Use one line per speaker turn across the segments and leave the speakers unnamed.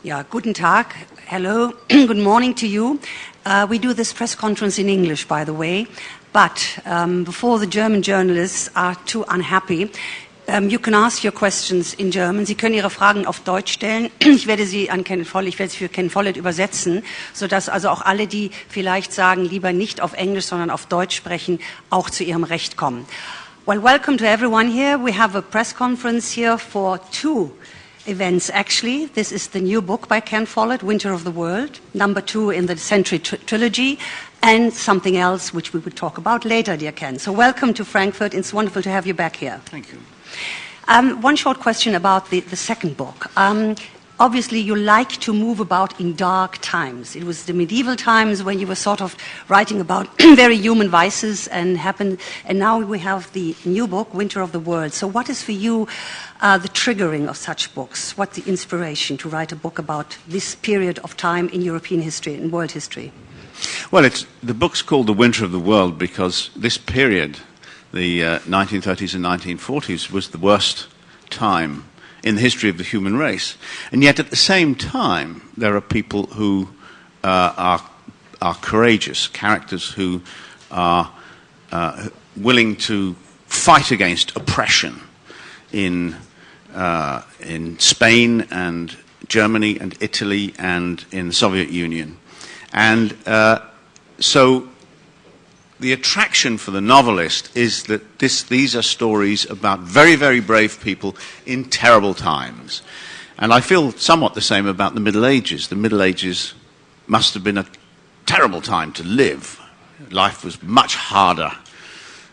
Yeah, guten Tag, hello, good morning to you. We do this press conference in English, by the way, but before the German journalists are too unhappy, you can ask your questions in German. Sie können Ihre Fragen auf Deutsch stellen. Ich werde sie für Ken Follett übersetzen, sodass also auch alle, die vielleicht sagen, lieber nicht auf Englisch, sondern auf Deutsch sprechen, auch zu ihrem Recht kommen. Well, welcome to everyone here. We have a press conference here for two events, actually. This is the new book by Ken Follett, Winter of the World, number 2 in the Century Trilogy, and something else which we will talk about later, dear Ken. So welcome to Frankfurt. It's wonderful to have you back here.
Thank you.
One short question about the second book. Obviously, you like to move about in dark times. It was the medieval times when you were sort of writing about very human vices and now we have the new book, Winter of the World. So what is for you the triggering of such books? What's the inspiration to write a book about this period of time in European history and world history?
Well, the book's called The Winter of the World because this period, the 1930s and 1940s, was the worst time in the history of the human race. And yet at the same time, there are people who are courageous, characters who are willing to fight against oppression in Spain and Germany and Italy and in the Soviet Union. And so the attraction for the novelist is that these are stories about very, very brave people in terrible times. And I feel somewhat the same about the Middle Ages. The Middle Ages must have been a terrible time to live. Life was much harder,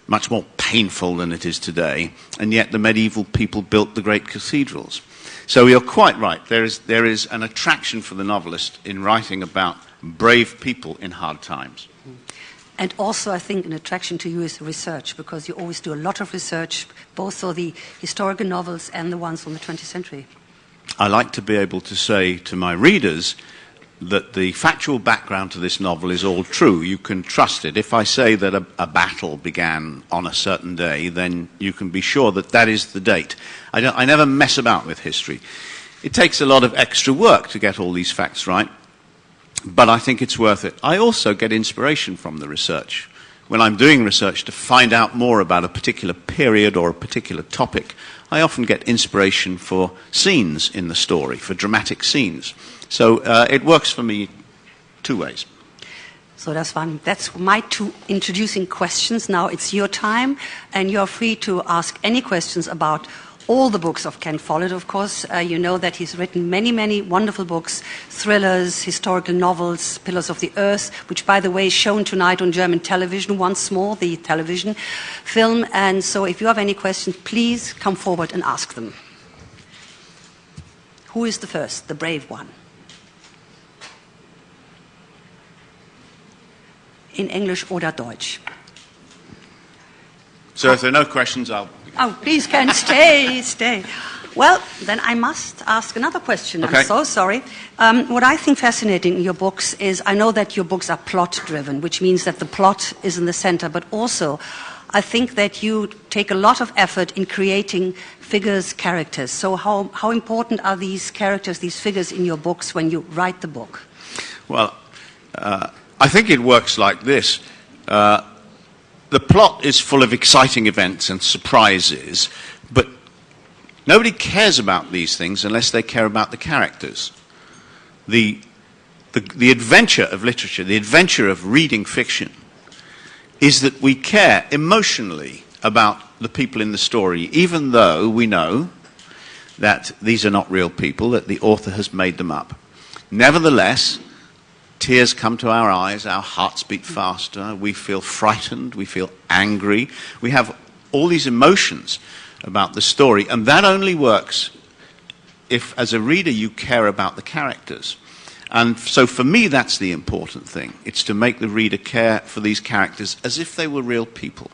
much more painful than it is today, and yet the medieval people built the great cathedrals. So you're quite right. There is an attraction for the novelist in writing about brave people in hard times.
And also, I think an attraction to you is research, because you always do a lot of research, both for the historical novels and the ones from the 20th century.
I like to be able to say to my readers that the factual background to this novel is all true. You can trust it. If I say that a battle began on a certain day, then you can be sure that that is the date. I never mess about with history. It takes a lot of extra work to get all these facts right, but I think it's worth it. I also get inspiration from the research. When I'm doing research to find out more about a particular period or a particular topic, I often get inspiration for scenes in the story, for dramatic scenes. So it works for me two ways.
So that's my two introducing questions. Now it's your time, and you're free to ask any questions about all the books of Ken Follett, of course. You know that he's written many, many wonderful books, thrillers, historical novels, Pillars of the Earth, which, by the way, is shown tonight on German television once more, the television film. And so if you have any questions, please come forward and ask them. Who is the first, the brave one? In English oder Deutsch?
So if there are no questions, I'll...
Oh, please, Ken, stay. Well, then I must ask another question.
Okay.
I'm so sorry. What I think fascinating in your books is, I know that your books are plot-driven, which means that the plot is in the center, but also I think that you take a lot of effort in creating figures, characters. So how important are these characters, these figures in your books when you write the book?
Well, I think it works like this. The plot is full of exciting events and surprises, but nobody cares about these things unless they care about the characters. The adventure of literature, the adventure of reading fiction, is that we care emotionally about the people in the story, even though we know that these are not real people, that the author has made them up. Nevertheless, tears come to our eyes, our hearts beat faster, we feel frightened, we feel angry. We have all these emotions about the story, and that only works if, as a reader, you care about the characters. And so for me, that's the important thing. It's to make the reader care for these characters as if they were real people.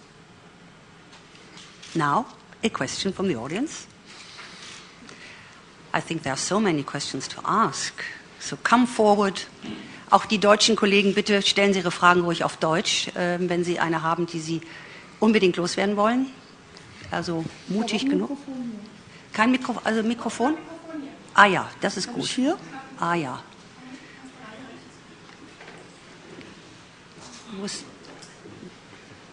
Now, a question from the audience. I think there are so many questions to ask. So come forward. Auch die deutschen Kollegen, bitte stellen Sie Ihre Fragen ruhig auf Deutsch, wenn Sie eine haben, die Sie unbedingt loswerden wollen. Also mutig genug. Kein Mikrofon? Also Mikrofon? Ah ja, das ist gut.
Hier?
Ah ja.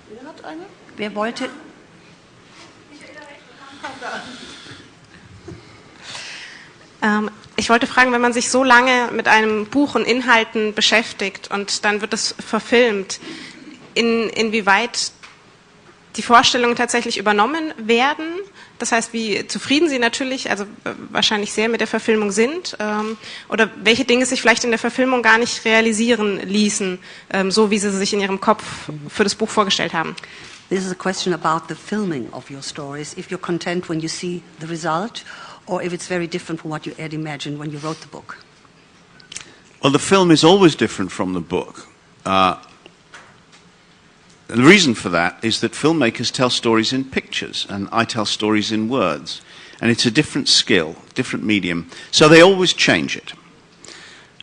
Wer hat eine?
Wer wollte...
Ich wollte fragen, wenn man sich so lange mit einem Buch und Inhalten beschäftigt und dann wird es verfilmt, inwieweit die Vorstellungen tatsächlich übernommen werden? Das heißt, wie zufrieden Sie natürlich, also wahrscheinlich sehr mit der Verfilmung sind, oder welche Dinge sich vielleicht in der Verfilmung gar nicht realisieren ließen, so wie Sie sich in Ihrem Kopf für das Buch vorgestellt haben?
This is a question about the filming of your stories, if you're content when you see the result, or if it's very different from what you had imagined when you wrote the book.
Well, the film is always different from the book. And the reason for that is that filmmakers tell stories in pictures, and I tell stories in words. And it's a different skill, different medium. So they always change it.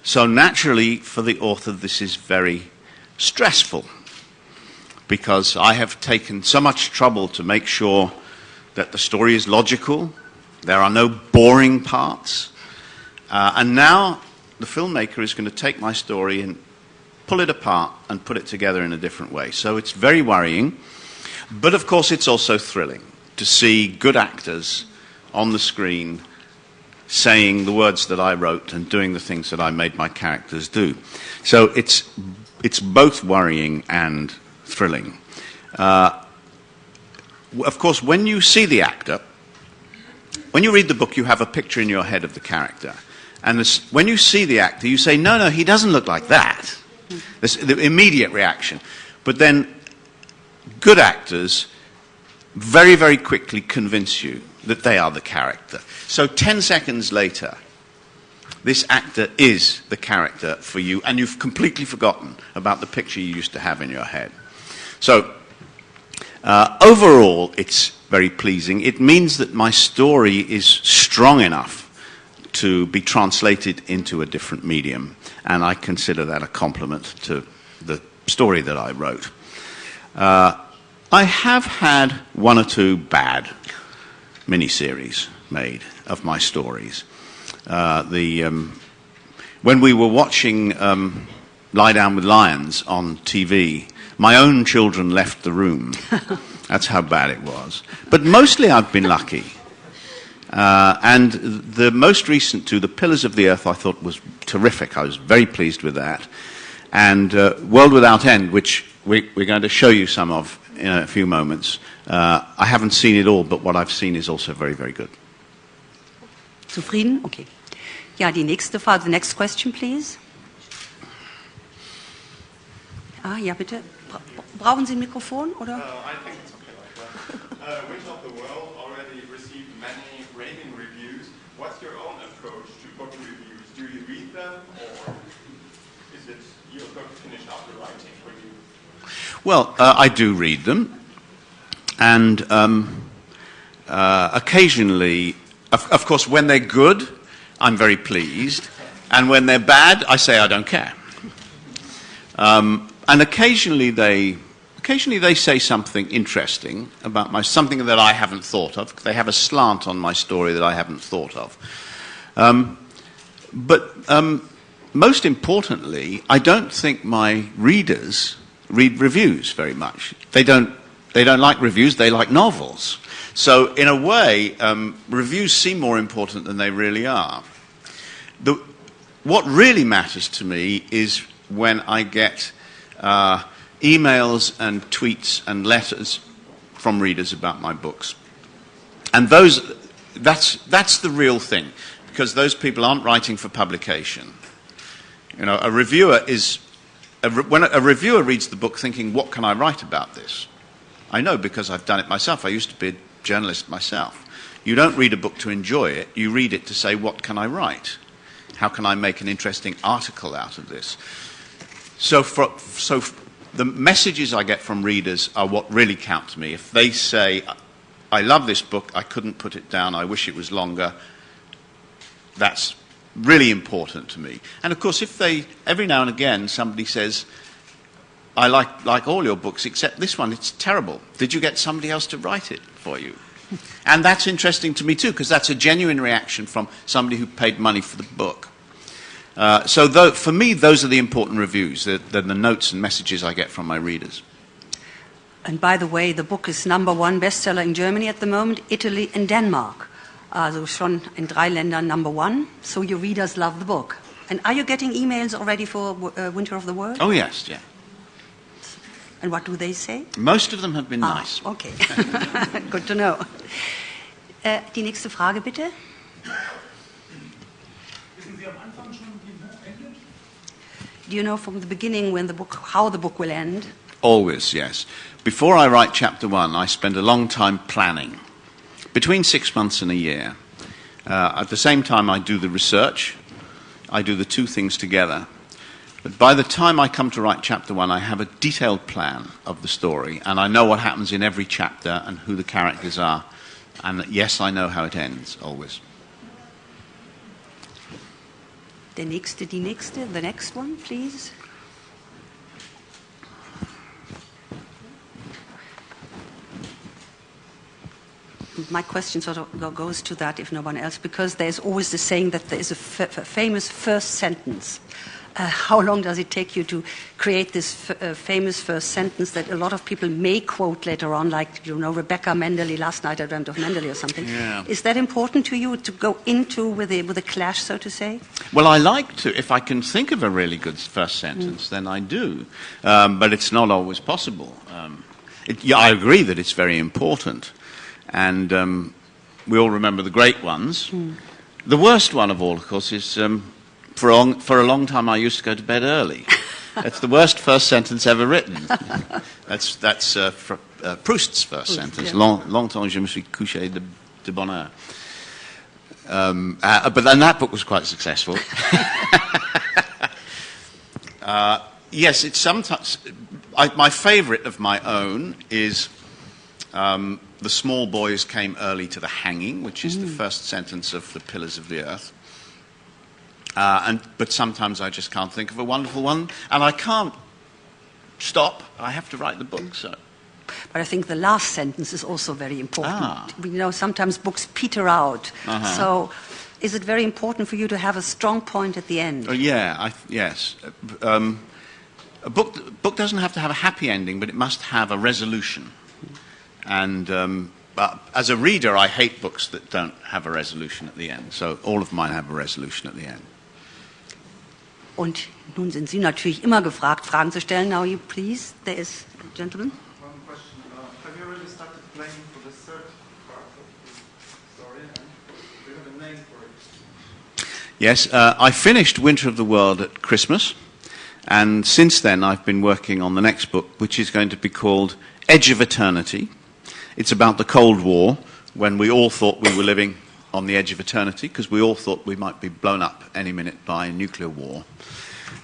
So naturally, for the author, this is very stressful, because I have taken so much trouble to make sure that the story is logical, there are no boring parts, and now the filmmaker is going to take my story and pull it apart and put it together in a different way. So it's very worrying, but of course it's also thrilling to see good actors on the screen saying the words that I wrote and doing the things that I made my characters do. So it's both worrying and thrilling. Of course, when you see the actor, when you read the book, you have a picture in your head of the character. And when you see the actor, you say, no, he doesn't look like that. This, the immediate reaction. But then good actors very, very quickly convince you that they are the character. So 10 seconds later, this actor is the character for you, and you've completely forgotten about the picture you used to have in your head. So overall, it's very pleasing. It means that my story is strong enough to be translated into a different medium, and I consider that a compliment to the story that I wrote. I have had one or two bad miniseries made of my stories. When we were watching Lie Down with Lions on TV, my own children left the room. That's how bad it was. But mostly I've been lucky. And the most recent two, The Pillars of the Earth, I thought was terrific. I was very pleased with that. And World Without End, which we're going to show you some of in a few moments. I haven't seen it all, but what I've seen is also very, very good.
Zufrieden? Okay. Ja, die nächste Frage, the next question, please. Ah, ja, bitte. Brauchen Sie ein Mikrofon, oder?
I think it's okay like that. Witch of the World already received many raving reviews. What's your own approach to book reviews? Do you read them, or is it your book finished after writing for you?
Well, I do read them, and occasionally, of course, when they're good, I'm very pleased, and when they're bad, I say I don't care. And occasionally they say something interesting about something that I haven't thought of. They have a slant on my story that I haven't thought of. But most importantly, I don't think my readers read reviews very much. They don't like reviews, they like novels. So in a way, reviews seem more important than they really are. What really matters to me is when I get emails and tweets and letters from readers about my books. And that's the real thing, because those people aren't writing for publication. You know, when a reviewer reads the book thinking, what can I write about this? I know, because I've done it myself. I used to be a journalist myself. You don't read a book to enjoy it, you read it to say, what can I write? How can I make an interesting article out of this? So the messages I get from readers are what really count to me. If they say, I love this book, I couldn't put it down, I wish it was longer, that's really important to me. And of course, if every now and again somebody says, I like all your books except this one, it's terrible. Did you get somebody else to write it for you? And that's interesting to me too, because that's a genuine reaction from somebody who paid money for the book. For me, those are the important reviews, the notes and messages I get from my readers.
And by the way, the book is #1 bestseller in Germany at the moment, Italy and Denmark. Also schon in 3 Ländern #1, so your readers love the book. And are you getting emails already for Winter of the World?
Oh yes, yeah.
And what do they say?
Most of them have been nice.
Okay, good to know. Die nächste Frage bitte. Do you know from the beginning how the book will end?
Always, yes. Before I write chapter 1, I spend a long time planning, between 6 months and a year. At the same time, I do the research. I do the two things together. But by the time I come to write chapter 1, I have a detailed plan of the story, and I know what happens in every chapter and who the characters are. And yes, I know how it ends, always.
Die nächste, the next one, please. My question sort of goes to that, if no one else, because there's always the saying that there is a famous first sentence. How long does it take you to create this famous first sentence that a lot of people may quote later on, like, Rebecca Mendele, last night I dreamt of Mendele or something.
Yeah.
Is that important to you to go into with a clash, so to say?
Well, I like to. If I can think of a really good first sentence, then I do. But it's not always possible. I agree that it's very important. And we all remember the great ones. The worst one of all, of course, is for a long time I used to go to bed early. That's the worst first sentence ever written. That's Proust's first sentence.
Yeah.
Longtemps je me suis couché de bonne heure. But then that book was quite successful. Yes, it's sometimes... my favourite of my own is... the small boys came early to the hanging, which is the first sentence of The Pillars of the Earth. But sometimes I just can't think of a wonderful one, and I can't stop. I have to write the book, so.
But I think the last sentence is also very important. Sometimes books peter out. So is it very important for you to have a strong point at the end?
Yes. A book doesn't have to have a happy ending, but it must have a resolution. And as a reader, I hate books that don't have a resolution at the end. So all of mine have a resolution at the end.
Und nun sind Sie natürlich immer gefragt, Fragen zu stellen. Now you please, there is a gentleman.
One question. Have you already started planning for the third part of the story? And do you have a name for it?
Yes, I finished Winter of the World at Christmas. And since then, I've been working on the next book, which is going to be called Edge of Eternity. It's about the Cold War, when we all thought we were living on the edge of eternity, because we all thought we might be blown up any minute by a nuclear war.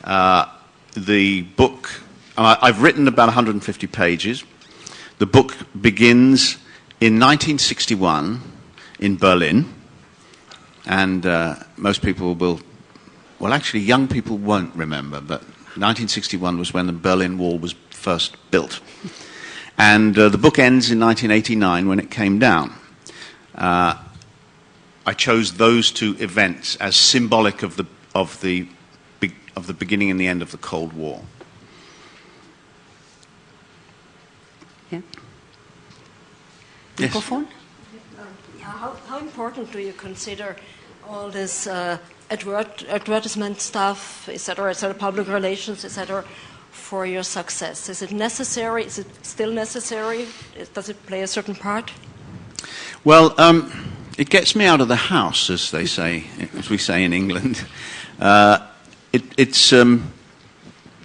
The book, I've written about 150 pages. The book begins in 1961 in Berlin, and most people will, well actually young people won't remember, but 1961 was when the Berlin Wall was first built. And the book ends in 1989 when it came down. I chose those two events as symbolic of the beginning and the end of the Cold War.
Yeah.
Yes.
Microphone?
How important do you consider all this advertisement stuff, etc., public relations, etc., for your success? Is it necessary? Is it still necessary? Does it play a certain part?
Well, it gets me out of the house, as they say, as we say in England. It's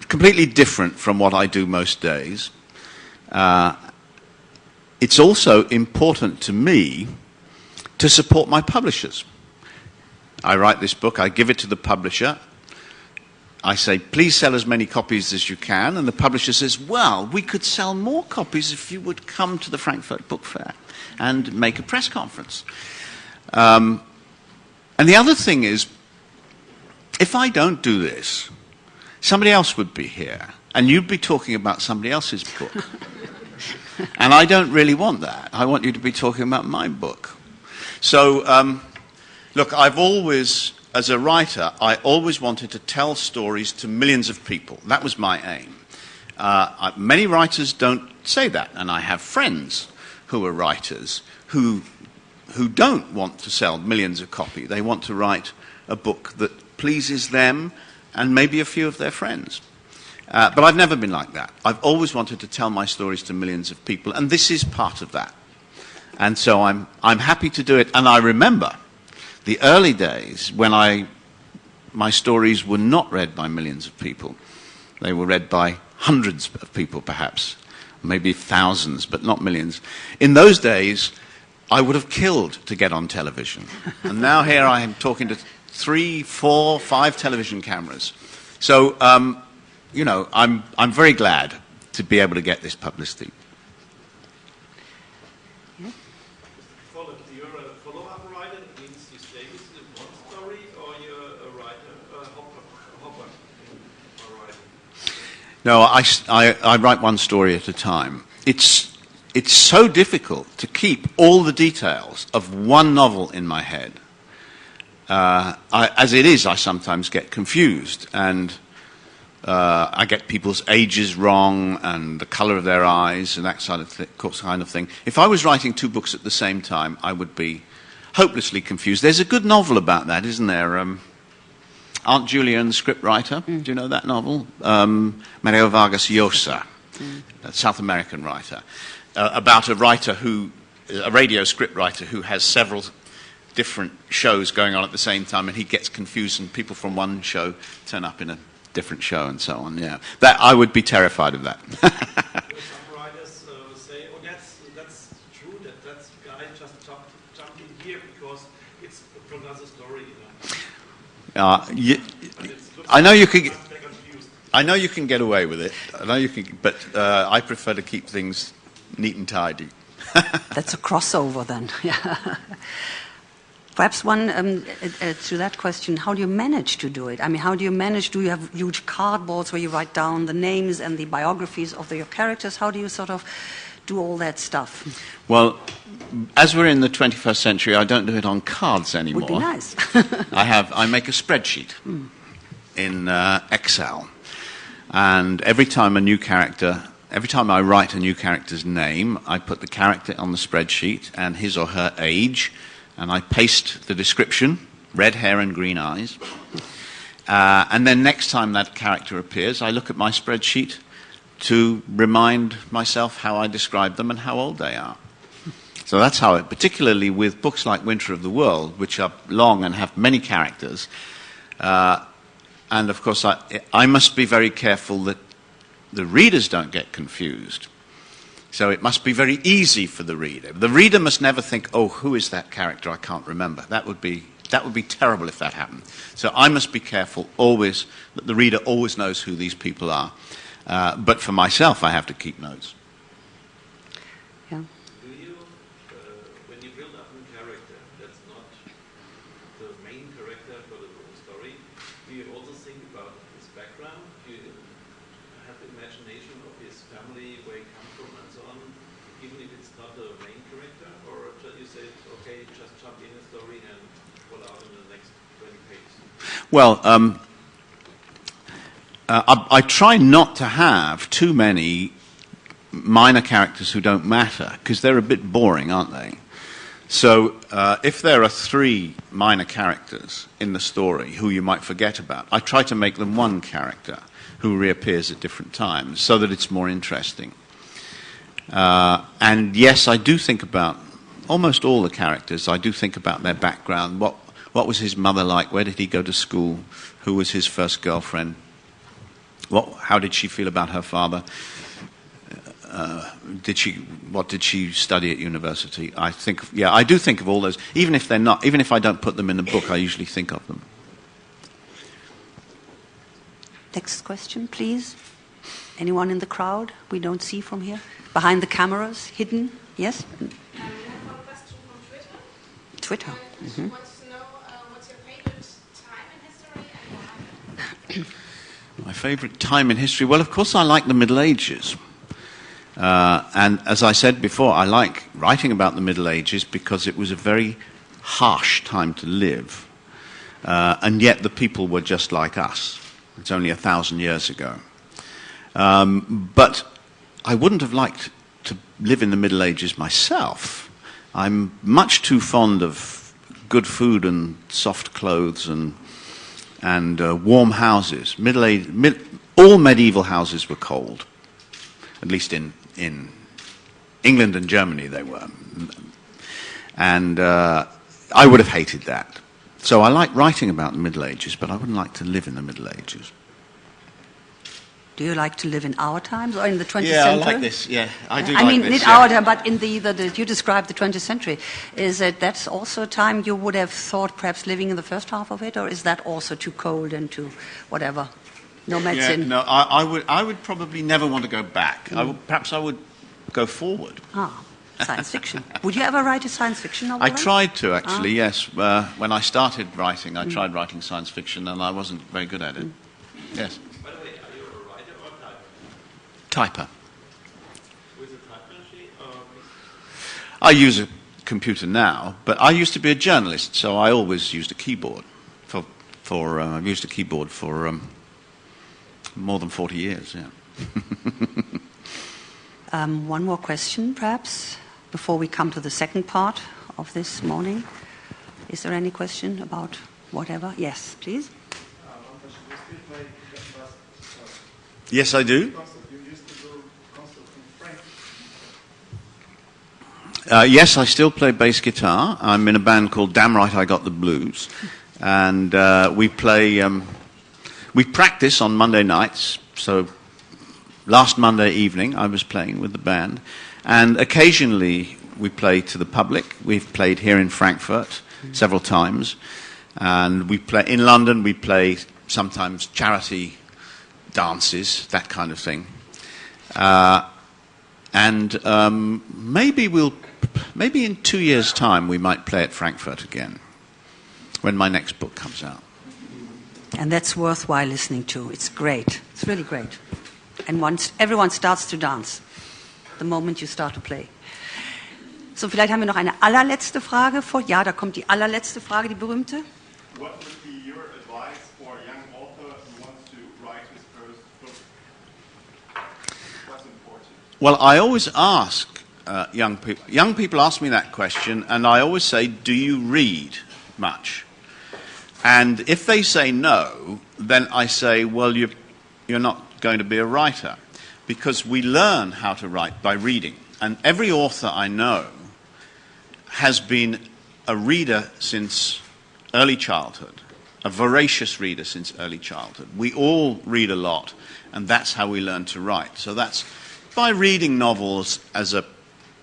completely different from what I do most days. It's also important to me to support my publishers. I write this book, I give it to the publisher, I say, please sell as many copies as you can, and the publisher says, well, we could sell more copies if you would come to the Frankfurt Book Fair and make a press conference. And the other thing is, if I don't do this, somebody else would be here, and you'd be talking about somebody else's book. And I don't really want that. I want you to be talking about my book. So, look, I've always as a writer, I always wanted to tell stories to millions of people. That was my aim. Many writers don't say that, and I have friends who are writers who don't want to sell millions of copies. They want to write a book that pleases them and maybe a few of their friends. But I've never been like that. I've always wanted to tell my stories to millions of people, and this is part of that. And so I'm happy to do it. And I remember the early days when my stories were not read by millions of people. They were read by hundreds of people, perhaps, maybe thousands, but not millions. In those days, I would have killed to get on television. And now here I am talking to 3, 4, 5 television cameras. So, you know, I'm very glad to be able to get this publicity.
Follett, you're a follow-up writer. That means you stay with one story, or you're a writer, a hopper in writing?
No, I write one story at a time. It's so difficult to keep all the details of one novel in my head. As it is, I sometimes get confused, and I get people's ages wrong and the color of their eyes and that kind of thing. If I was writing 2 books at the same time, I would be hopelessly confused. There's a good novel about that, isn't there? Aunt Julia and the Scriptwriter. Do you know that novel? Mario Vargas Llosa, a South American writer, about a radio scriptwriter who has several different shows going on at the same time, and he gets confused, and people from one show turn up in a different show, and so on. Yeah, that I would be terrified of that.
Some writers say, "Oh, that's true. That guy just jumped in here because it's from another story." You know? I
know you can get away with it. I know you can, but I prefer to keep things neat and tidy.
That's a crossover then. Yeah. Perhaps one, to that question, how do you manage to do it? I mean, how do you manage? Do you have huge cardboards where you write down the names and the biographies of your characters? How do you sort of do all that stuff?
Well, as we're in the 21st century, I don't do it on cards anymore.
Would be nice.
I make a spreadsheet in Excel. And every time I write a new character's name, I put the character on the spreadsheet and his or her age, and I paste the description, red hair and green eyes. And then next time that character appears, I look at my spreadsheet to remind myself how I describe them and how old they are. So that's how it, particularly with books like Winter of the World, which are long and have many characters. And of course, I must be very careful that the readers don't get confused. So it must be very easy for the reader. The reader must never think, "Oh, who is that character? I can't remember." That would be terrible if that happened. So I must be careful always that the reader always knows who these people are. But for myself, I have to keep notes.
Yeah.
Do you, when you build up a character that's not the main character for the story, do you also think about his background? Do you have the imagination of his family, where he comes from, and so on, even if it's not the main character? Or you say, okay, just jump in a story and pull out in the next 20 pages?
Well, I try not to have too many minor characters who don't matter, because they're a bit boring, aren't they? So if there are 3 minor characters in the story who you might forget about, I try to make them one character who reappears at different times so that it's more interesting. And yes, I do think about almost all the characters. I do think about their background. What was his mother like? Where did he go to school? Who was his first girlfriend? How did she feel about her father? What did she study at university? I do think of all those. Even if I don't put them in the book, I usually think of them.
Next question, please. Anyone in the crowd we don't see from here? Behind the cameras, hidden? Yes?
We have a question from Twitter.
Twitter.
She wants to know what's your favorite time in history and why?
My favorite time in history? Well, of course, I like the Middle Ages. And as I said before, I like writing about the Middle Ages because it was a very harsh time to live. and yet the people were just like us. It's only 1,000 years ago. But I wouldn't have liked to live in the Middle Ages myself. I'm much too fond of good food and soft clothes and warm houses. All medieval houses were cold, at least in England and Germany they were. And I would have hated that. So I like writing about the Middle Ages, but I wouldn't like to live in the Middle Ages.
Do you like to live in our times or in the 20th century?
Yeah, I like this. Yeah, I do.
I mean,
this,
not our time, but in that you described the 20th century. Is that's also a time you would have thought perhaps living in the first half of it, or is that also too cold and too whatever? No medicine.
Yeah, no, I would probably never want to go back. Perhaps I would go forward.
Science fiction. Would you ever write a science fiction novel?
I tried to, actually, yes. When I started writing, I tried writing science fiction, and I wasn't very good at it. Yes.
By the way, are you a writer or a typer?
Typer.
With a type machine or?
I use a computer now, but I used to be a journalist, so I always used a keyboard. I've used a keyboard for more than 40 years, yeah.
One more question, perhaps, before we come to the second part of this morning. Is there any question about whatever? Yes, please.
One question. Do you still play bass?
Yes, I do.
You used to do concert in Frankfurt.
Yes, I still play bass guitar. I'm in a band called Damn Right I Got the Blues. And we practice on Monday nights. So last Monday evening I was playing with the band. And occasionally we play to the public. We've played here in Frankfurt several times. And we play in London, we play sometimes charity dances, that kind of thing. Maybe in 2 years' time we might play at Frankfurt again, when my next book comes out.
And that's worthwhile listening to. It's great. It's really great. And once everyone starts to dance, the moment you start to play. So, vielleicht haben wir noch eine allerletzte Frage vor. Ja, da kommt die allerletzte Frage, die berühmte.
What would be your advice for a young author who wants to write his first book? What's important?
Well, I always ask young people. Young people ask me that question, and I always say, do you read much? And if they say no, then I say, well, you're not going to be a writer, because we learn how to write by reading. And every author I know has been a reader since early childhood, a voracious reader since early childhood. We all read a lot, and that's how we learn to write. So that's by reading novels as a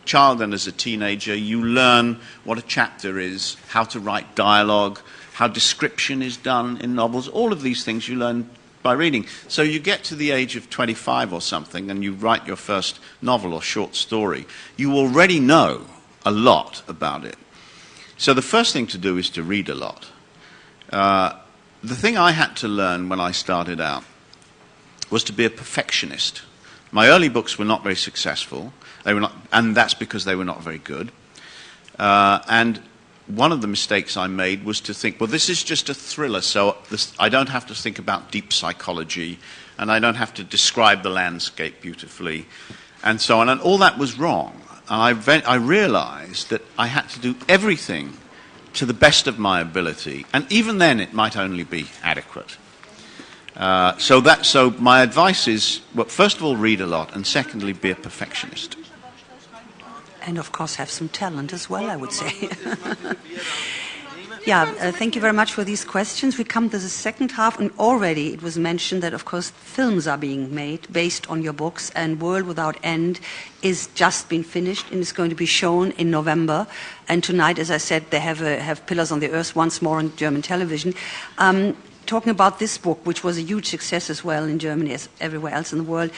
child and as a teenager, you learn what a chapter is, how to write dialogue, how description is done in novels. All of these things you learn by reading. So you get to the age of 25 or something and you write your first novel or short story. You already know a lot about it. So the first thing to do is to read a lot. The thing I had to learn when I started out was to be a perfectionist. My early books were not very successful. They were not, and that's because they were not very good. And one of the mistakes I made was to think, well, this is just a thriller, so I don't have to think about deep psychology, and I don't have to describe the landscape beautifully, and so on. And all that was wrong. And I realized that I had to do everything to the best of my ability, and even then it might only be adequate. So my advice is, well, first of all, read a lot, and secondly, be a perfectionist.
And of course have some talent as well, I would say. Yeah, thank you very much for these questions. We come to the second half, and already it was mentioned that, of course, films are being made based on your books, and World Without End is just been finished and is going to be shown in November. And tonight, as I said, they have Pillars on the Earth once more on German television. Talking about this book, which was a huge success as well in Germany as everywhere else in the world,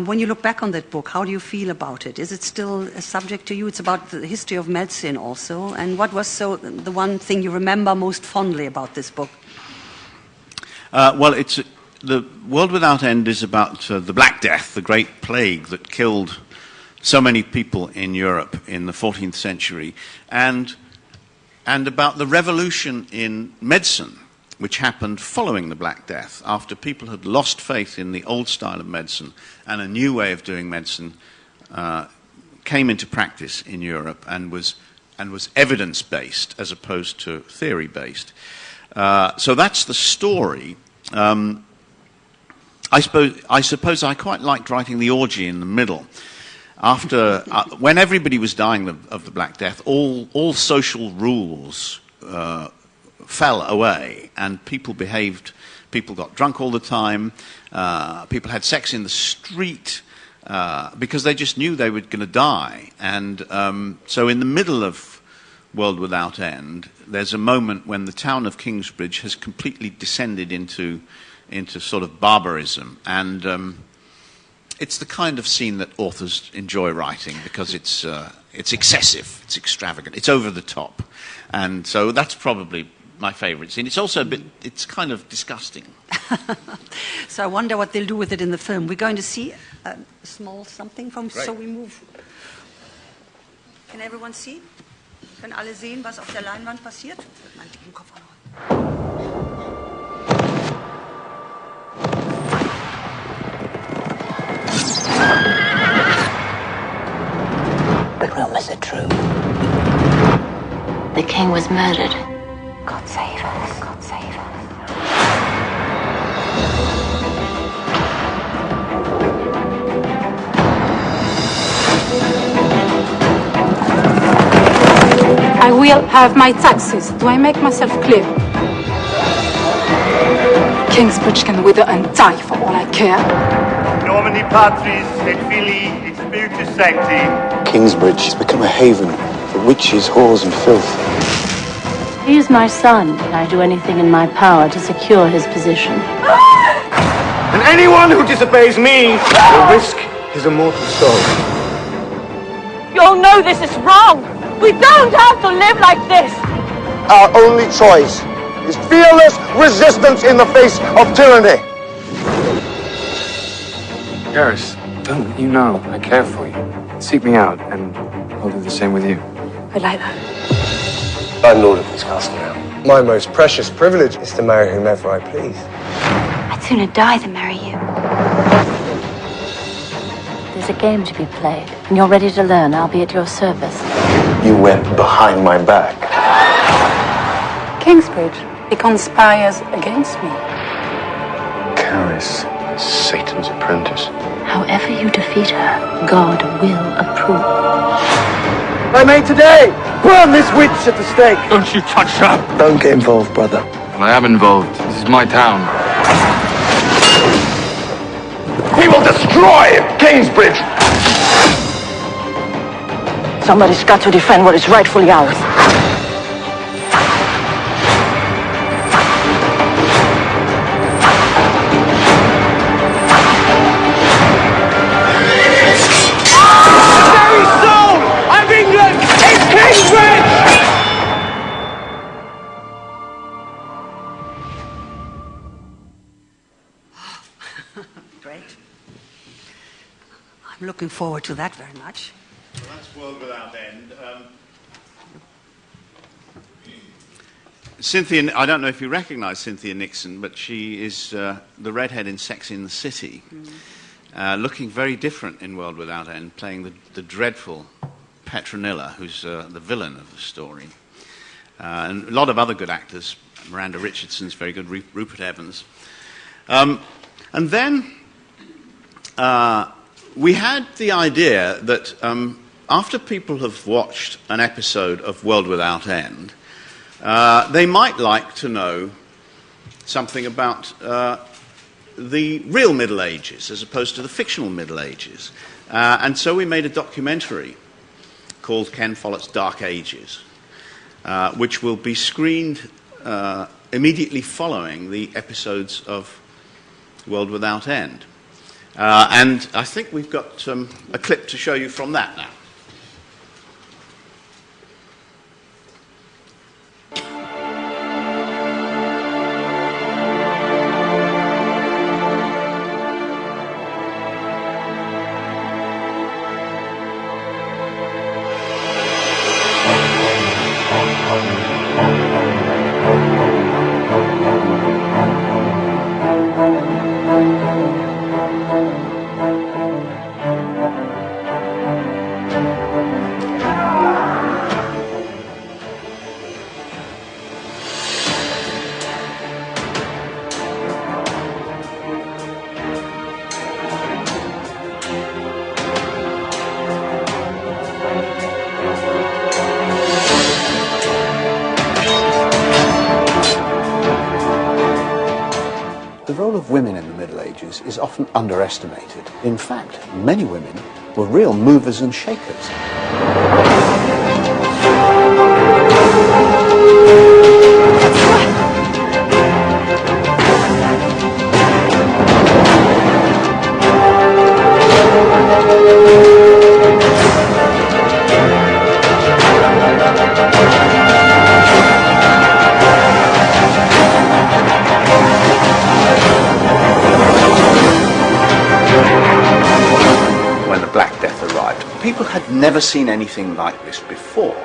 when you look back on that book, how do you feel about it? Is it still a subject to you? It's about the history of medicine also. And what was the one thing you remember most fondly about this book?
Well, The World Without End is about the Black Death, the great plague that killed so many people in Europe in the 14th century, and about the revolution in medicine which happened following the Black Death, after people had lost faith in the old style of medicine and a new way of doing medicine came into practice in Europe and was evidence-based as opposed to theory-based. So that's the story. I suppose I quite liked writing the orgy in the middle. After, when everybody was dying of the Black Death, all social rules fell away, and people got drunk all the time, people had sex in the street, because they just knew they were going to die. And so in the middle of World Without End, there's a moment when the town of Kingsbridge has completely descended into sort of barbarism. And it's the kind of scene that authors enjoy writing because it's excessive, it's extravagant, it's over the top. And so that's probably my favorite scene. It's also it's kind of disgusting.
So I wonder what they'll do with it in the film. We're going to see a small something from,
Great.
so we move. Can everyone see? Können alle sehen, was auf der Leinwand passiert? Meinen dicken Koffer noch.
The rumors are true. The king was murdered. God save us. God save us.
I will have my taxes. Do I make myself clear? Kingsbridge can wither and die for all I care.
Nomini Patris et Filii et Spiritus Sancti.
Kingsbridge has become a haven for witches, whores and filth.
He is my son, and I do anything in my power to secure his position.
And anyone who disobeys me will risk his immortal soul.
You all know this is wrong. We don't have to live like this.
Our only choice is fearless resistance in the face of tyranny.
Garrus, don't you know I care for you? Seek me out, and I'll do the same with you.
I like that.
I'm lord of this castle now. My most precious privilege is to marry whomever I please.
I'd sooner die than marry you. There's a game to be played. When you're ready to learn, I'll be at your service.
You went behind my back.
Kingsbridge, he conspires against me.
Garrus, Satan's apprentice.
However you defeat her, God will approve.
I made today! Burn this witch at the stake!
Don't you touch her!
Don't get involved, brother.
Well, I am involved. This is my town.
We will destroy Kingsbridge!
Somebody's got to defend what is rightfully ours.
Great. I'm looking forward to that very much.
So that's World Without End. Cynthia, I don't know if you recognize Cynthia Nixon, but she is the redhead in Sex in the City, looking very different in World Without End, playing the dreadful Petronilla, who's the villain of the story. And a lot of other good actors. Miranda Richardson's very good, Rupert Evans. And then we had the idea that after people have watched an episode of World Without End, they might like to know something about the real Middle Ages as opposed to the fictional Middle Ages. And so we made a documentary called Ken Follett's Dark Ages, which will be screened immediately following the episodes of World Without End. And I think we've got a clip to show you from that now.
The role of women in the Middle Ages is often underestimated. In fact, many women were real movers and shakers. People had never seen anything like this before.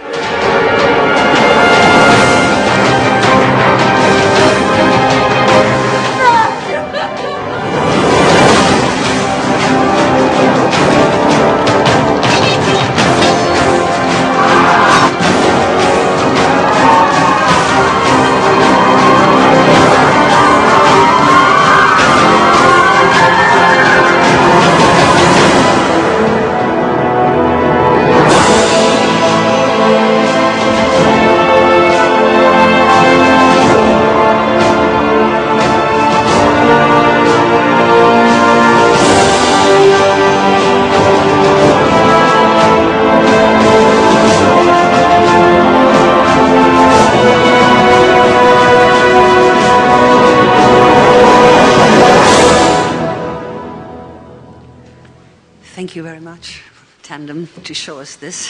Thank you very much, Tandem, to show us this.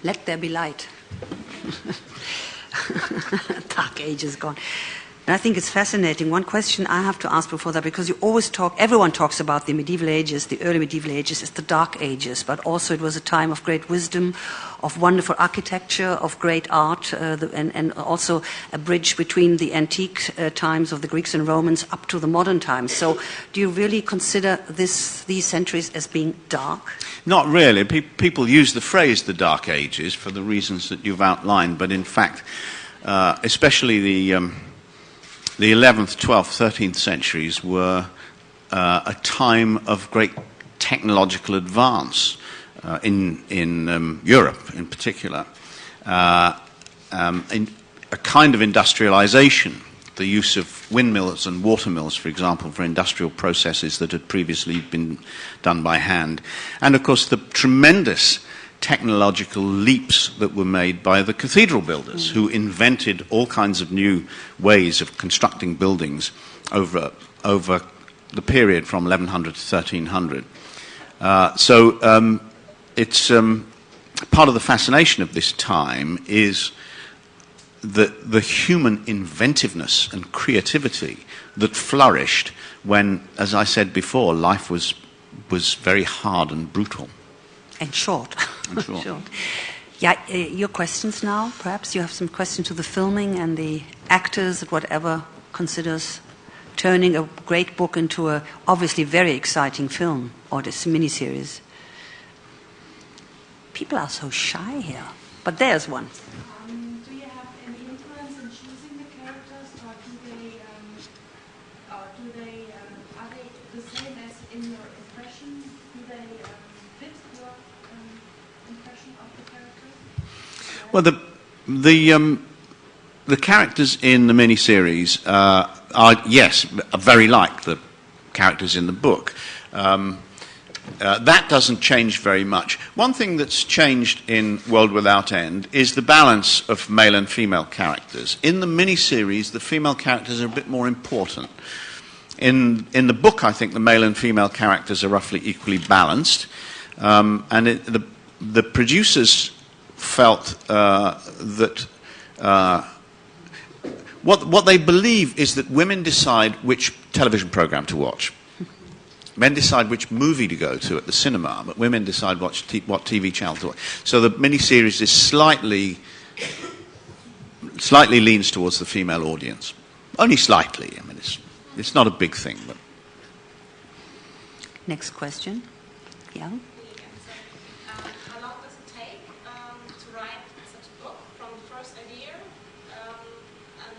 Let there be light. Dark Age is gone. And I think it's fascinating. One question I have to ask before that, because you always talk, everyone talks about the medieval ages, the early medieval ages, it's the Dark Ages, but also it was a time of great wisdom, of wonderful architecture, of great art, and also a bridge between the antique times of the Greeks and Romans up to the modern times. So do you really consider these centuries as being dark?
Not really. People use the phrase the Dark Ages for the reasons that you've outlined, but in fact, especially the 11th, 12th, 13th centuries were a time of great technological advance in Europe in particular, in a kind of industrialization, the use of windmills and watermills, for example, for industrial processes that had previously been done by hand. And of course the tremendous technological leaps that were made by the cathedral builders, who invented all kinds of new ways of constructing buildings over the period from 1100 to 1300. It's part of the fascination of this time is the human inventiveness and creativity that flourished when, as I said before, life was very hard and brutal.
And short. Short. Yeah, your questions now, perhaps? You have some questions to the filming and the actors, whatever considers turning a great book into a obviously very exciting film or this miniseries. People are so shy here, but there's one.
Do you have any influence in choosing the characters, or are they the same as in your impression? Do they fit your impression of the characters?
Well, the characters in the miniseries are, yes, very like the characters in the book. That doesn't change very much. One thing that's changed in World Without End is the balance of male and female characters. In the miniseries, the female characters are a bit more important. In the book, I think the male and female characters are roughly equally balanced. The producers felt that what they believe is that women decide which television program to watch. Men decide which movie to go to at the cinema, but women decide what TV channel to watch. So the miniseries is slightly leans towards the female audience. Only slightly. I mean, it's not a big thing. But
next question. Yeah.
How long does it take to write such a book from the first idea, and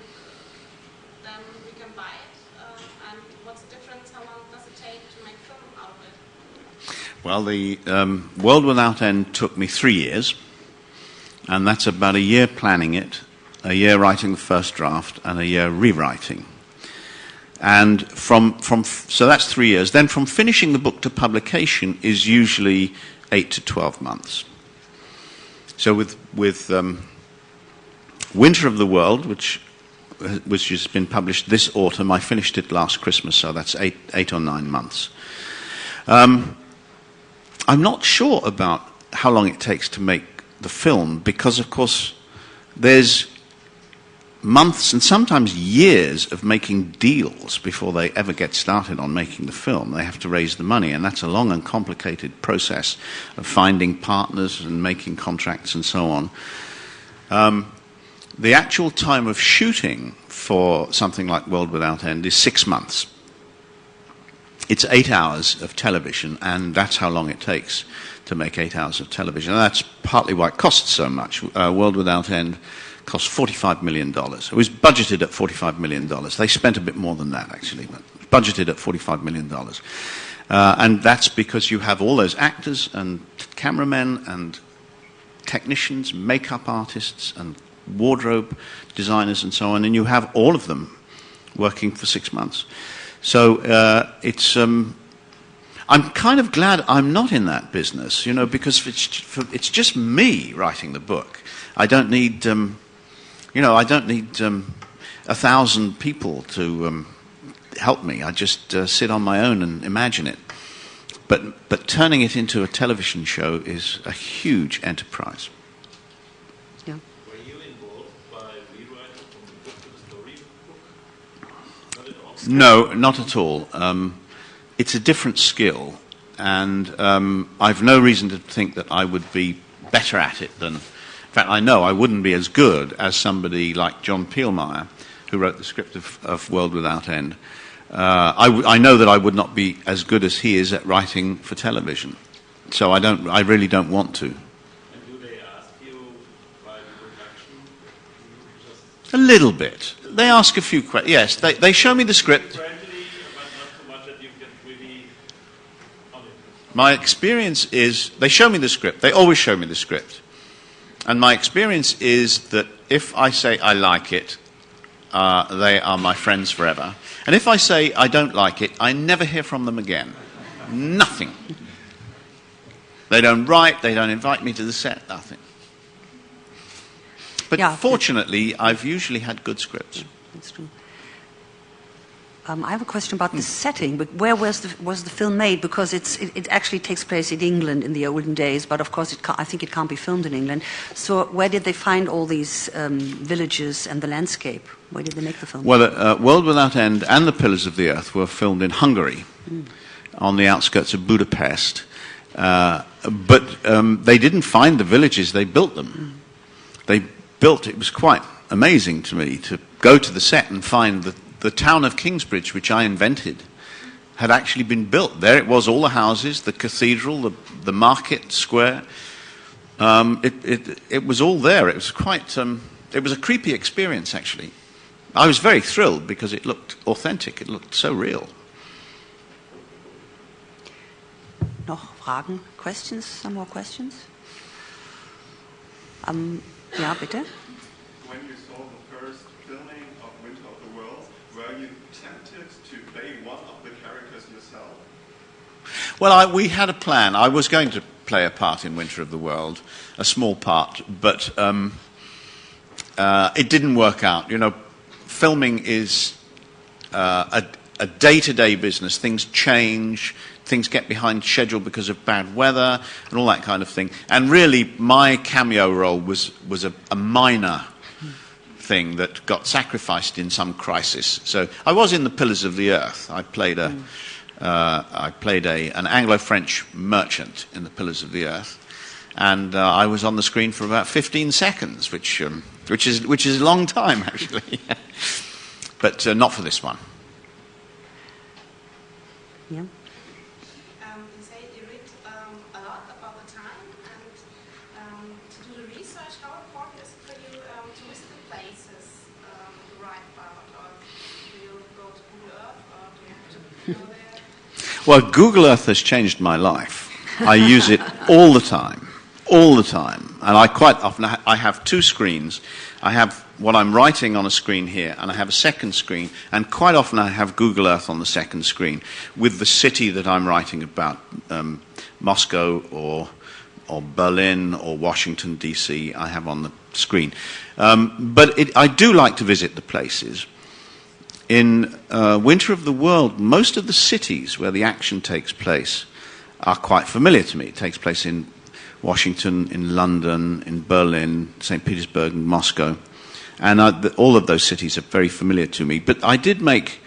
then we can buy it? And what's the difference? How long does it take to make film out of it?
Well, the World Without End took me 3 years, and that's about a year planning it, a year writing the first draft, and a year rewriting. And so that's 3 years. Then from finishing the book to publication is usually 8 to 12 months. So with Winter of the World, which has been published this autumn, I finished it last Christmas, so that's 8 or 9 months. I'm not sure about how long it takes to make the film, because of course there's months and sometimes years of making deals before they ever get started on making the film. They have to raise the money, and that's a long and complicated process of finding partners and making contracts and so on. The actual time of shooting for something like World Without End is 6 months. It's 8 hours of television, and that's how long it takes to make 8 hours of television. And that's partly why it costs so much. World Without End cost $45 million. It was budgeted at $45 million. They spent a bit more than that, actually, but budgeted at $45 million. And that's because you have all those actors and cameramen and technicians, makeup artists and wardrobe designers and so on, and you have all of them working for 6 months. So I'm kind of glad I'm not in that business, you know, because it's just me writing the book. I don't need, I don't need 1,000 people to help me. I just sit on my own and imagine it. But turning it into a television show is a huge enterprise.
Yeah. Were you involved by rewriting from the book to the storybook? Not at all?
No, not at all. It's a different skill, and I've no reason to think that I would be better at it than... In fact, I know I wouldn't be as good as somebody like John Peelmeyer, who wrote the script of World Without End. I know that I would not be as good as he is at writing for television, so I really don't want to.
And do they ask you by the production?
A little bit. They ask a few questions. Yes, they show me the script. My experience is, they show me the script. They always show me the script. And my experience is that if I say I like it, they are my friends forever. And if I say I don't like it, I never hear from them again. Nothing. They don't write, they don't invite me to the set, nothing. But yeah, fortunately, I've usually had good scripts.
That's true. I have a question about the setting. But where was the film made? Because it actually takes place in England in the olden days, but of course I think it can't be filmed in England. So where did they find all these villages and the landscape? Where did they make the film?
Well, World Without End and The Pillars of the Earth were filmed in Hungary, on the outskirts of Budapest. But they didn't find the villages, they built them. It was quite amazing to me to go to the set and find the town of Kingsbridge, which I invented, had actually been built. There it was, all the houses, the cathedral, the market square. It was all there. It was quite, it was a creepy experience, actually. I was very thrilled because it looked authentic. It looked so real.
Noch Fragen? Questions? Some more questions? Ja, bitte.
When you saw the first filming of Winter of the World, were you tempted to play one of the characters yourself?
Well, we had a plan. I was going to play a part in Winter of the World, a small part, but it didn't work out. You know, filming is a day-to-day business. Things change, things get behind schedule because of bad weather and all that kind of thing. And really, my cameo role was a minor thing that got sacrificed in some crisis. So I was in The Pillars of the Earth. I played an Anglo-French merchant in The Pillars of the Earth, and I was on the screen for about 15 seconds, which is a long time actually, but not for this one.
Yeah.
You say you read a lot about the time, and to do the research, how important is it for you to visit the places you write about, or do you go to Google Earth, or do you have to go there?
Well, Google Earth has changed my life. I use it all the time, and I quite often I have two screens. I have what I'm writing on a screen here, and I have a second screen, and quite often I have Google Earth on the second screen with the city that I'm writing about, Moscow or Berlin or Washington, D.C. I have on the screen. But I do like to visit the places. In Winter of the World, most of the cities where the action takes place are quite familiar to me. It takes place in Washington, in London, in Berlin, St. Petersburg, and Moscow. And all of those cities are very familiar to me. But I did make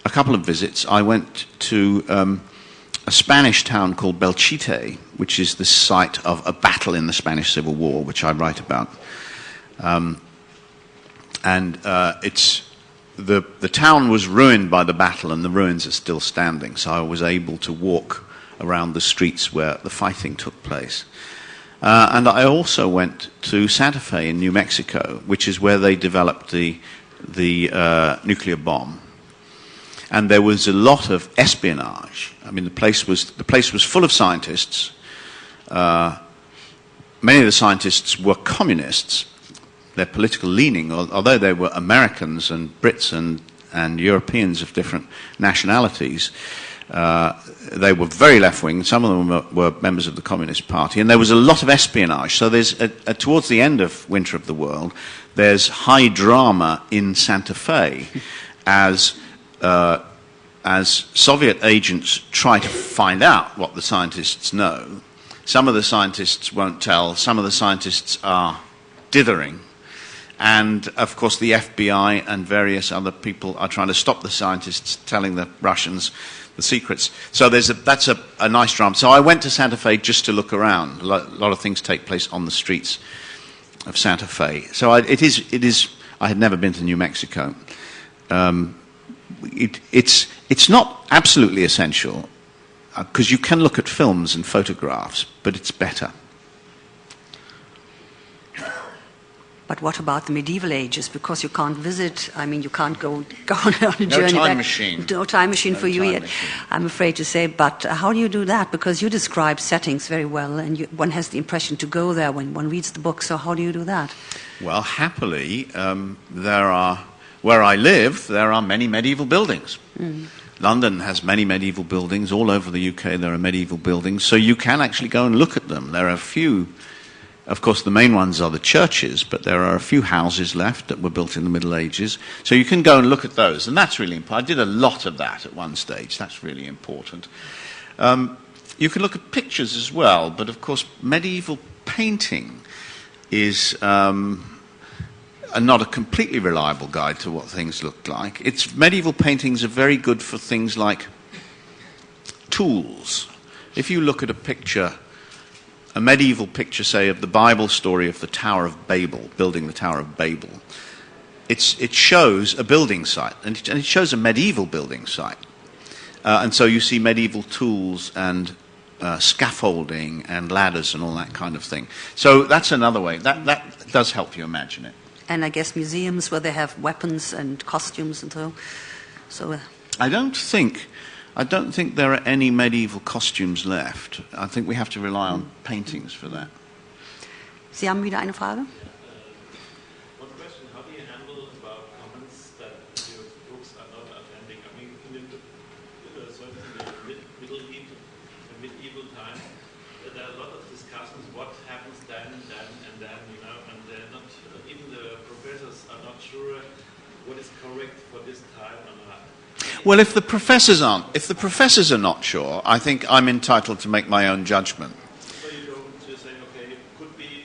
a couple of visits. I went to a Spanish town called Belchite, which is the site of a battle in the Spanish Civil War, which I write about. The town was ruined by the battle, and the ruins are still standing. So I was able to walk around the streets where the fighting took place. And I also went to Santa Fe in New Mexico, which is where they developed the nuclear bomb. And there was a lot of espionage. I mean, the place was full of scientists. Many of the scientists were communists. Their political leaning, although they were Americans and Brits and Europeans of different nationalities, they were very left-wing. Some of them were members of the Communist Party, and there was a lot of espionage. So there's towards the end of Winter of the World, there's high drama in Santa Fe as Soviet agents try to find out what the scientists know. Some of the scientists won't tell. Some of the scientists are dithering. And, of course, the FBI and various other people are trying to stop the scientists telling the Russians the secrets. So that's a nice drama. So I went to Santa Fe just to look around. A lot of things take place on the streets of Santa Fe. So it is. I had never been to New Mexico. It's not absolutely essential because you can look at films and photographs, but it's better.
But what about the medieval ages? Because you can't visit, I mean, you can't go on a journey.
No time
back.
machine.
No time machine for you yet,
machine.
I'm afraid to say. But how do you do that? Because you describe settings very well, and one has the impression to go there when one reads the book. So how do you do that?
Well, happily, where I live, there are many medieval buildings. Mm. London has many medieval buildings. All over the UK there are medieval buildings. So you can actually go and look at them. There are a few. Of course, the main ones are the churches, but there are a few houses left that were built in the Middle Ages. So you can go and look at those, and that's really important. I did a lot of that at one stage. That's really important. You can look at pictures as well, but of course, medieval painting is not a completely reliable guide to what things looked like. Medieval paintings are very good for things like tools. If you look at a picture, a medieval picture, say, of the Bible story of the Tower of Babel, building the Tower of Babel, it shows a building site, and it shows a medieval building site. And so you see medieval tools and scaffolding and ladders and all that kind of thing. So that's another way. That does help you imagine it.
And I guess museums where they have weapons and costumes and so.
I don't think there are any medieval costumes left. I think we have to rely on paintings for that.
Sie haben wieder eine Frage?
One question: how do you handle about comments that your books are not authentic? I mean, certainly in the medieval times, there are a lot of discussions. What happens then, and then, and they're not. Even the professors are not sure what is correct for this time or not.
Well, if the professors are not sure, I think I'm entitled to make my own judgment.
So you don't just say, okay, it could be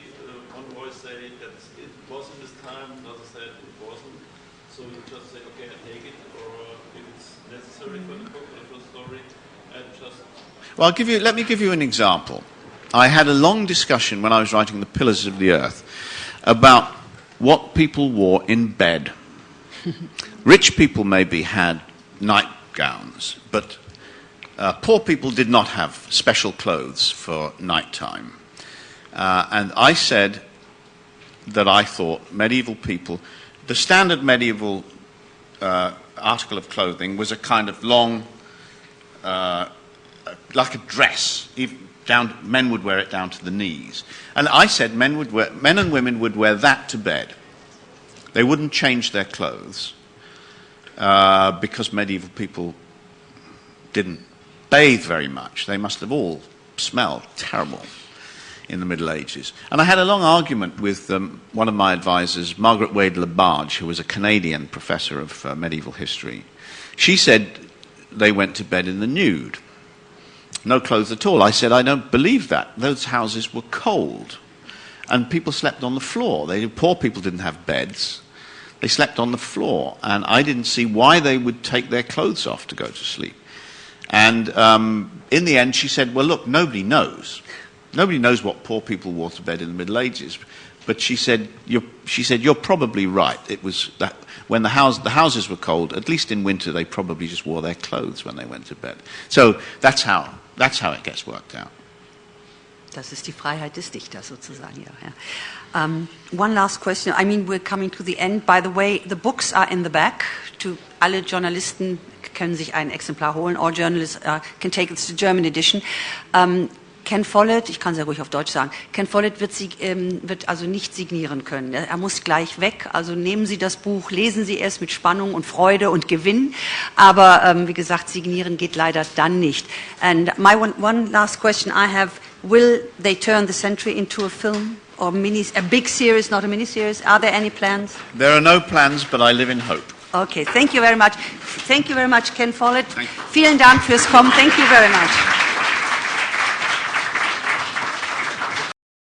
one voice say that it was in this time, another said it wasn't. So you just say, okay, I take it, or if it's necessary for the book or for the story, and just.
Well, let me give you an example. I had a long discussion when I was writing The Pillars of the Earth about what people wore in bed. Rich people maybe had nightgowns, but poor people did not have special clothes for nighttime. And I said that I thought medieval people, the standard medieval article of clothing was a kind of long, like a dress. Men would wear it down to the knees. And I said men and women would wear that to bed. They wouldn't change their clothes because medieval people didn't bathe very much. They must have all smelled terrible in the Middle Ages. And I had a long argument with one of my advisors, Margaret Wade LaBarge, who was a Canadian professor of medieval history. She said they went to bed in the nude. No clothes at all. I said, I don't believe that. Those houses were cold. And people slept on the floor. Poor people didn't have beds. They slept on the floor. And I didn't see why they would take their clothes off to go to sleep. And in the end, she said, well, look, nobody knows. Nobody knows what poor people wore to bed in the Middle Ages. But she said, you're probably right. It was that when the houses were cold, at least in winter, they probably just wore their clothes when they went to bed. So that's how it gets worked out.
Das ist die Freiheit des Dichters sozusagen, ja. One last question. I mean, we're coming to the end. By the way, the books are in the back. Alle Journalisten können sich ein Exemplar holen. All journalists can take it to the German edition. Ken Follett, ich kann es ja ruhig auf Deutsch sagen, Ken Follett wird also nicht signieren können. Er muss gleich weg, also nehmen Sie das Buch, lesen Sie es mit Spannung und Freude und Gewinn, aber wie gesagt, signieren geht leider dann nicht. And my one last question I have, will they turn the century into a film or a big series, not a mini-series? Are there any plans?
There are no plans, but I live in hope.
Okay, thank you very much. Thank you very much, Ken Follett. Vielen Dank fürs Kommen. Thank you very much.